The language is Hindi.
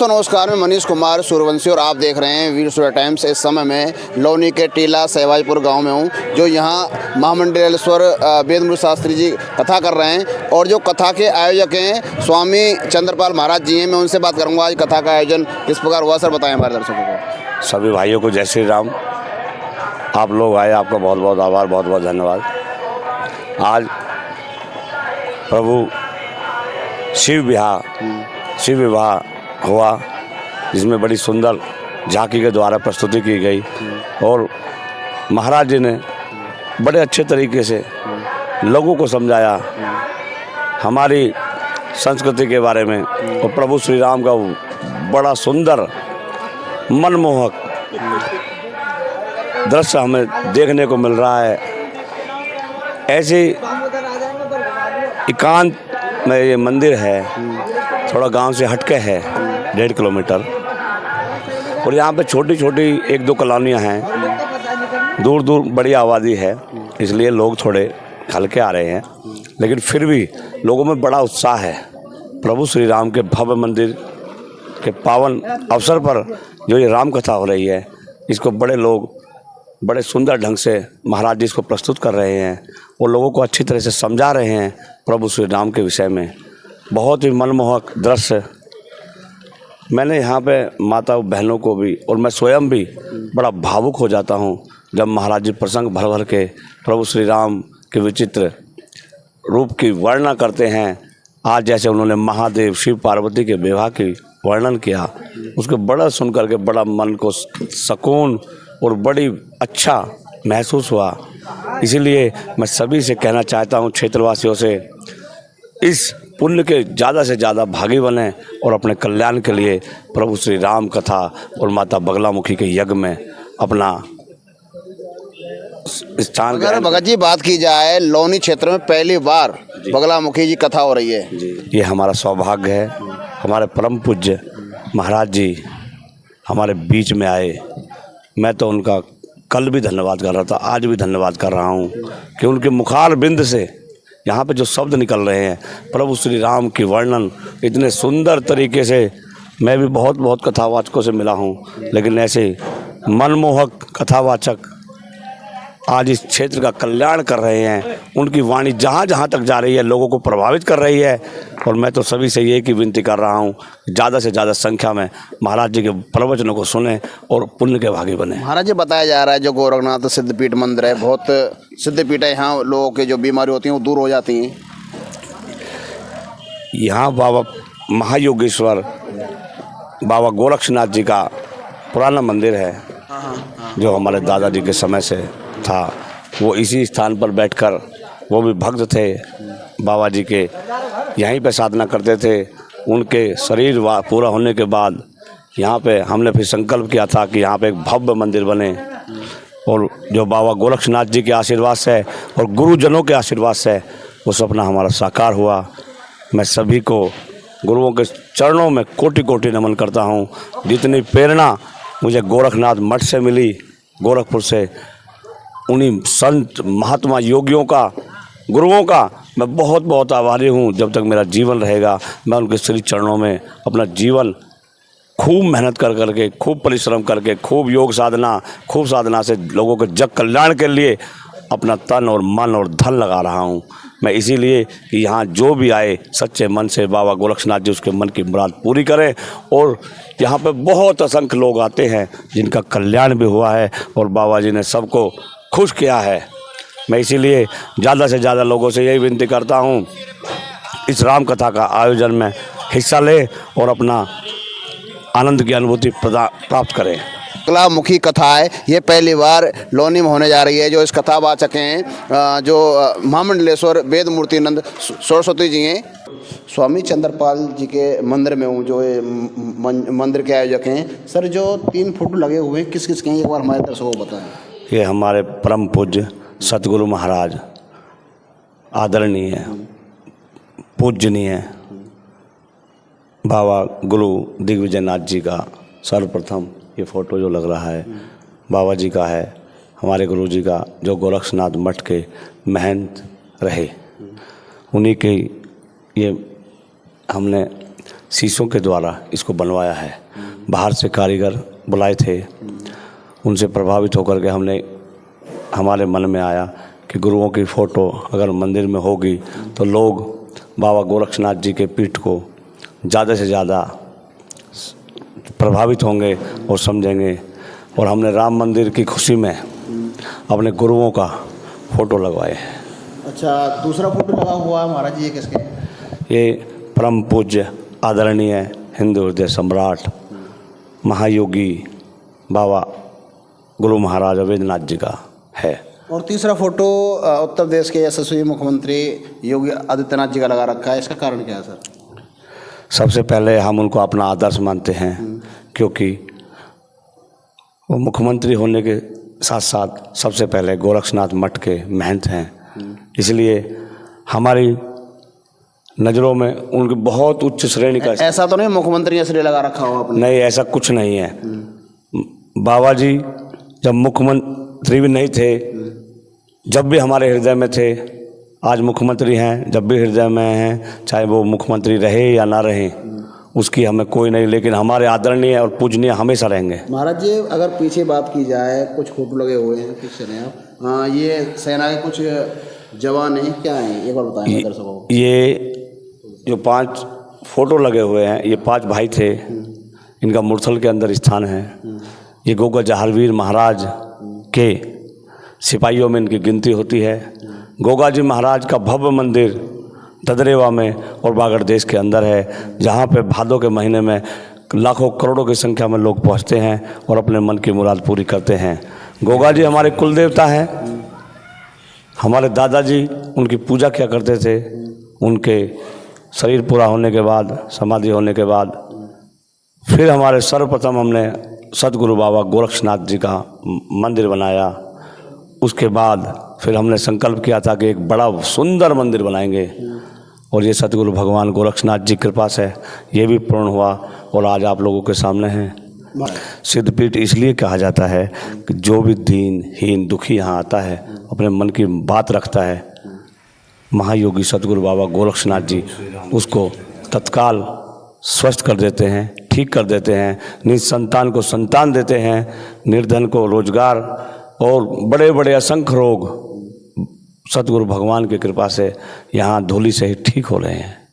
दोस्तों नमस्कार, मैं मनीष कुमार सूर्यवंशी और आप देख रहे हैं वीर सूर्य टाइम्स। इस समय मैं लौनी के टीला सहवाजपुर गांव में हूं, जो यहां महामंडलेश्वर वेदमूर्ति शास्त्री जी कथा कर रहे हैं और जो कथा के आयोजक हैं स्वामी चंद्रपाल महाराज जी हैं। मैं उनसे बात करूंगा आज कथा का आयोजन किस प्रकार हुआ। सर बताएं हमारे दर्शकों को। सभी भाइयों को जय श्री राम। आप लोग आए, आपका बहुत बहुत आभार, बहुत बहुत धन्यवाद। आज प्रभु शिव विवाह हुआ, जिसमें बड़ी सुंदर झांकी के द्वारा प्रस्तुति की गई और महाराज जी ने बड़े अच्छे तरीके से लोगों को समझाया हमारी संस्कृति के बारे में। और प्रभु श्री राम का बड़ा सुंदर मनमोहक दृश्य हमें देखने को मिल रहा है। ऐसे एकांत में ये मंदिर है, थोड़ा गांव से हटके है 1.5 किलोमीटर, और यहाँ पे छोटी छोटी 1-2 कॉलोनियाँ हैं, दूर दूर बड़ी आबादी है, इसलिए लोग थोड़े हल्के आ रहे हैं। लेकिन फिर भी लोगों में बड़ा उत्साह है। प्रभु श्री राम के भव्य मंदिर के पावन अवसर पर जो ये राम कथा हो रही है, इसको बड़े लोग बड़े सुंदर ढंग से महाराज जी इसको प्रस्तुत कर रहे हैं और लोगों को अच्छी तरह से समझा रहे हैं प्रभु श्री राम के विषय में। बहुत ही मनमोहक दृश्य। मैंने यहाँ पे माता बहनों को भी और मैं स्वयं भी बड़ा भावुक हो जाता हूँ जब महाराज जी प्रसंग भर भर के प्रभु श्री राम के विचित्र रूप की वर्णना करते हैं। आज जैसे उन्होंने महादेव शिव पार्वती के विवाह की वर्णन किया, उसको बड़ा सुन करके बड़ा मन को सुकून और बड़ी अच्छा महसूस हुआ। इसीलिए मैं सभी से कहना चाहता हूँ, क्षेत्रवासियों से, इस पुण्य के ज़्यादा से ज़्यादा भागी बने और अपने कल्याण के लिए प्रभु श्री राम कथा और माता बगलामुखी के यज्ञ में अपना स्थान। अगर भगत जी बात की जाए, लौनी क्षेत्र में पहली बार बगलामुखी जी कथा हो रही है जी, ये हमारा सौभाग्य है। हमारे परम पूज्य महाराज जी हमारे बीच में आए। मैं तो उनका कल भी धन्यवाद कर रहा था, आज भी धन्यवाद कर रहा हूँ कि उनके मुखार बिंद से यहाँ पे जो शब्द निकल रहे हैं प्रभु श्री राम की वर्णन इतने सुंदर तरीके से। मैं भी बहुत बहुत कथावाचकों से मिला हूँ, लेकिन ऐसे मनमोहक कथावाचक आज इस क्षेत्र का कल्याण कर रहे हैं। उनकी वाणी जहाँ जहाँ तक जा रही है लोगों को प्रभावित कर रही है। और मैं तो सभी से ये की विनती कर रहा हूँ, ज़्यादा से ज़्यादा संख्या में महाराज जी के प्रवचनों को सुने और पुण्य के भागी बने। महाराज जी बताया जा रहा है जो गोरखनाथ सिद्धपीठ मंदिर है, बहुत सिद्धपीठ है, यहाँ लोगों की जो बीमारी होती हैं वो दूर हो जाती हैं। यहाँ बाबा महायोगेश्वर बाबा गोरक्षनाथ जी का पुराना मंदिर है, जो हमारे दादाजी के समय से था। वो इसी स्थान पर बैठकर, वो भी भक्त थे बाबा जी के, यहीं पे साधना करते थे। उनके शरीर पूरा होने के बाद यहाँ पे हमने फिर संकल्प किया था कि यहाँ पे एक भव्य मंदिर बने, और जो बाबा गोरक्षनाथ जी के आशीर्वाद से और गुरुजनों के आशीर्वाद से वो सपना हमारा साकार हुआ। मैं सभी को गुरुओं के चरणों में कोटि कोटि नमन करता हूँ। जितनी प्रेरणा मुझे गोरखनाथ मठ से मिली, गोरखपुर से, उन्हीं संत महात्मा योगियों का, गुरुओं का मैं बहुत बहुत आभारी हूँ। जब तक मेरा जीवन रहेगा मैं उनके श्री चरणों में अपना जीवन खूब मेहनत कर करके, खूब परिश्रम करके, खूब योग साधना, खूब साधना से लोगों के जग कल्याण के लिए अपना तन और मन और धन लगा रहा हूँ। मैं इसीलिए कि यहाँ जो भी आए सच्चे मन से बाबा गोरक्षनाथ जी उसके मन की मुराद पूरी करें। और यहाँ पे बहुत असंख्य लोग आते हैं जिनका कल्याण भी हुआ है और बाबा जी ने सबको खुश किया है। मैं इसीलिए ज़्यादा से ज़्यादा लोगों से यही विनती करता हूँ, इस राम कथा का आयोजन में हिस्सा लें और अपना आनंद की अनुभूति प्राप्त करें। बगलामुखी कथा है, ये पहली बार लौनी में होने जा रही है। जो इस कथावाचक हैं जो महामंडलेश्वर वेदमूर्तिनंद सरस्वती जी हैं। स्वामी चंद्रपाल जी के मंदिर में हूँ, जो ये मंदिर के आयोजक हैं। सर जो 3 फोटो लगे हुए हैं किस किस के हैं, एक बार हमारे दर्शकों को बताएं। ये हमारे परम पूज्य सतगुरु महाराज आदरणीय पूजनीय बाबा गुरु दिग्विजय नाथ जी का सर्वप्रथम ये फ़ोटो जो लग रहा है बाबा जी का है। हमारे गुरु जी का जो गोरक्षनाथ मठ के महंत रहे, उन्हीं के ये हमने शीशों के द्वारा इसको बनवाया है। बाहर से कारीगर बुलाए थे, उनसे प्रभावित होकर के हमारे मन में आया कि गुरुओं की फ़ोटो अगर मंदिर में होगी तो लोग बाबा गोरक्षनाथ जी के पीठ को ज़्यादा से ज़्यादा प्रभावित होंगे और समझेंगे। और हमने राम मंदिर की खुशी में अपने गुरुओं का फ़ोटो लगवाए हैं। अच्छा, दूसरा फोटो लगा हुआ है महाराज जी, ये किसके? ये परम पूज्य आदरणीय हिंदू हृदय सम्राट महायोगी बाबा गुरु महाराज अवैधनाथ जी का है। और तीसरा फोटो उत्तर प्रदेश के यशस्वी मुख्यमंत्री योगी आदित्यनाथ जी का लगा रखा है, इसका कारण क्या है सर? सबसे पहले हम उनको अपना आदर्श मानते हैं, क्योंकि वो मुख्यमंत्री होने के साथ साथ सबसे पहले गोरक्षनाथ मठ के महंत हैं। इसलिए हमारी नज़रों में उनकी बहुत उच्च श्रेणी का। ऐसा तो नहीं मुख्यमंत्री इसलिए लगा रखा हो आपने? नहीं, ऐसा कुछ नहीं है। बाबा जी जब मुख्यमंत्री भी नहीं थे, जब भी हमारे हृदय में थे, आज मुख्यमंत्री हैं, जब भी हृदय में हैं, चाहे वो मुख्यमंत्री रहे या ना रहे, उसकी हमें कोई नहीं, लेकिन हमारे आदरणीय और पूजनीय हमेशा रहेंगे। महाराज जी, अगर पीछे बात की जाए, कुछ फोटो लगे हुए हैं, किस सेना आप? हाँ, ये सेना के कुछ जवान हैं, क्या हैं एक बार बताएं दर्शकों को। ये जो 5 फोटो लगे हुए हैं, ये 5 भाई थे, इनका मुरथल के अंदर स्थान है। ये गोगा जहारवीर महाराज के सिपाहियों में इनकी गिनती होती है। गोगा जी महाराज का भव्य मंदिर ददरेवा में और बागड़ देश के अंदर है, जहाँ पे भादों के महीने में लाखों करोड़ों की संख्या में लोग पहुँचते हैं और अपने मन की मुराद पूरी करते हैं। गोगा जी हमारे कुल देवता हैं। हमारे दादाजी उनकी पूजा किया करते थे। उनके शरीर पूरा होने के बाद, समाधि होने के बाद, फिर हमारे सर्वप्रथम हमने सतगुरु बाबा गोरक्षनाथ जी का मंदिर बनाया। उसके बाद फिर हमने संकल्प किया था कि एक बड़ा सुंदर मंदिर बनाएंगे, और ये सतगुरु भगवान गोरक्षनाथ जी की कृपा से ये भी पूर्ण हुआ और आज आप लोगों के सामने हैं। सिद्धपीठ इसलिए कहा जाता है कि जो भी दीनहीन दुखी यहाँ आता है, अपने मन की बात रखता है, महायोगी सतगुरु बाबा गोरक्षनाथ जी उसको तत्काल स्वस्थ कर देते हैं, ठीक कर देते हैं। निसंतान को संतान देते हैं, निर्धन को रोजगार, और बड़े बड़े असंख्य रोग सतगुरु भगवान की कृपा से यहाँ धूली से ही ठीक हो रहे हैं।